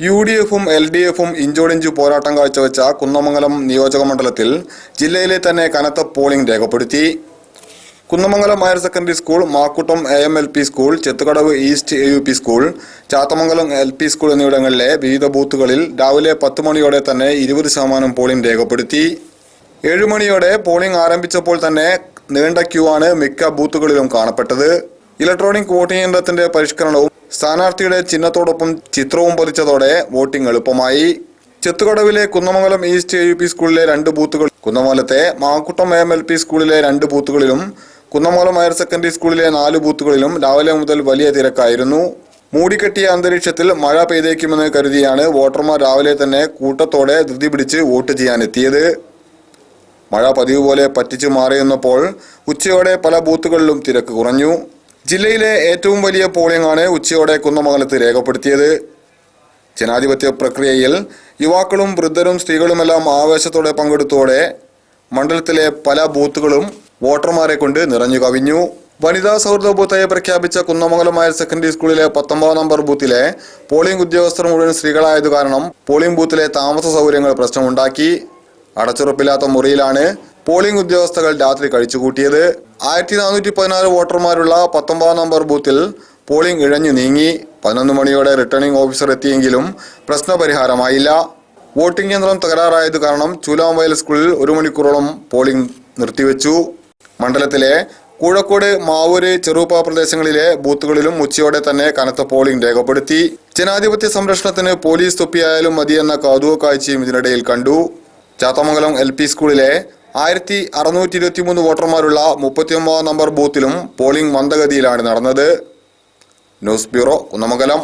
UDFും LDFും ഇഞ്ചോടിഞ്ചു പോരാട്ടം കാഴ്ചവെച്ച കുന്നമംഗലം നിയോജകമണ്ഡലത്തിൽ ജില്ലയിലെ തന്നെ കനത്ത പോളിംഗ് രേഖപ്പെടുത്തി. Kunnamangalam higher secondary school, Makkuttam AMLP school, Chethukadavu east AUP school, Chathamangalam LP school എന്നിവിടങ്ങളിലെ വിവിധ ബൂത്തുകളിൽ രാവിലെ 10 മണിയോടെ തന്നെ 20% പോളിംഗ് രേഖപ്പെടുത്തി. 7 മണിയോടെ പോളിംഗ് ആരംഭിച്ചപ്പോൾ തന്നെ നീണ്ട ക്യൂ ആണ് മിക്ക ബൂത്തുകളിലും കാണപ്പെട്ടത്. ഇലക്ട്രോണിക് വോട്ടിംഗ് യന്ത്രത്തിന്റെ പരിഷ്കരണവും സ്ഥാനാർത്ഥിയുടെ ചിഹ്നത്തോടൊപ്പം ചിത്രവും പതിച്ചതോടെ വോട്ടിംഗ് എളുപ്പമായി. ചെത്തുകടവിലെ കുന്നമംഗലം ഈസ്റ്റ് AUP സ്കൂളിലെ 2 ബൂത്തുകൾ, കുന്നമംഗലത്തെ മാക്കുട്ടം AMLP സ്കൂളിലെ 2 ബൂത്തുകളിലും കുന്നമംഗലം ഹയർ സെക്കൻഡറി സ്കൂളിലെ 4 ബൂത്തുകളിലും രാവിലെ മുതൽ വലിയ തിരക്കായിരുന്നു. മൂടിക്കെട്ടിയ അന്തരീക്ഷത്തിൽ മഴ പെയ്തേക്കുമെന്ന് കരുതിയാണ് വോട്ടർമാർ രാവിലെ തന്നെ കൂട്ടത്തോടെ ധൃതി പിടിച്ച് വോട്ട് ചെയ്യാനെത്തിയത്. മഴ പതിവ് പോലെ പറ്റിച്ചു മാറിയെന്നപ്പോൾ ഉച്ചയോടെ പല ബൂത്തുകളിലും തിരക്ക് കുറഞ്ഞു. ജില്ലയിലെ ഏറ്റവും വലിയ പോളിംഗ് ആണ് ഉച്ചയോടെ കുന്നമംഗലത്ത് രേഖപ്പെടുത്തിയത്. ജനാധിപത്യ പ്രക്രിയയിൽ യുവാക്കളും വൃദ്ധരും സ്ത്രീകളുമെല്ലാം ആവേശത്തോടെ പങ്കെടുത്തോടെ മണ്ഡലത്തിലെ പല ബൂത്തുകളും വോട്ടർമാരെ കൊണ്ട് നിറഞ്ഞു കവിഞ്ഞു. വനിതാ സൗഹൃദ ബൂത്തായി പ്രഖ്യാപിച്ച കുന്നമംഗലം ഹയർ സെക്കൻഡറി സ്കൂളിലെ 19 നമ്പർ ബൂത്തിലെ പോളിംഗ് ഉദ്യോഗസ്ഥർ മുഴുവൻ സ്ത്രീകളായതു കാരണം പോളിംഗ് ബൂത്തിലെ താമസ സൗകര്യങ്ങൾ പ്രശ്നമുണ്ടാക്കി. അടച്ചുറപ്പില്ലാത്ത മുറിയിലാണ് പോളിംഗ് ഉദ്യോഗസ്ഥകൾ രാത്രി കഴിച്ചുകൂട്ടിയത്. 1416 വോട്ടർമാരുള്ള 19 നമ്പർ ബൂത്തിൽ പോളിംഗ് ഇഴഞ്ഞു നീങ്ങി. 11 മണിയോടെ റിട്ടേണിംഗ് ഓഫീസർ എത്തിയെങ്കിലും പ്രശ്നപരിഹാരമായില്ല. വോട്ടിംഗ് യന്ത്രം തകരാറായത് കാരണം ചൂലാംവയൽ സ്കൂളിൽ 1 മണിക്കൂറോളം പോളിംഗ് നിർത്തിവെച്ചു. മണ്ഡലത്തിലെ കൂഴക്കോട്, മാവൂര്, ചെറുപ്പ പ്രദേശങ്ങളിലെ ബൂത്തുകളിലും ഉച്ചയോടെ തന്നെ കനത്ത പോളിംഗ് രേഖപ്പെടുത്തി. ജനാധിപത്യ സംരക്ഷണത്തിന് പോലീസ് തൊപ്പിയായാലും മതിയെന്ന കൗതുക കാഴ്ചയും ഇതിനിടയിൽ കണ്ടു. ചാത്തമംഗലം LP സ്കൂളിലെ 1623 വോട്ടർമാരുള്ള 39 നമ്പർ ബൂത്തിലും പോളിംഗ് മന്ദഗതിയിലാണ് നടന്നത്. News bureau, Kunnamangalam.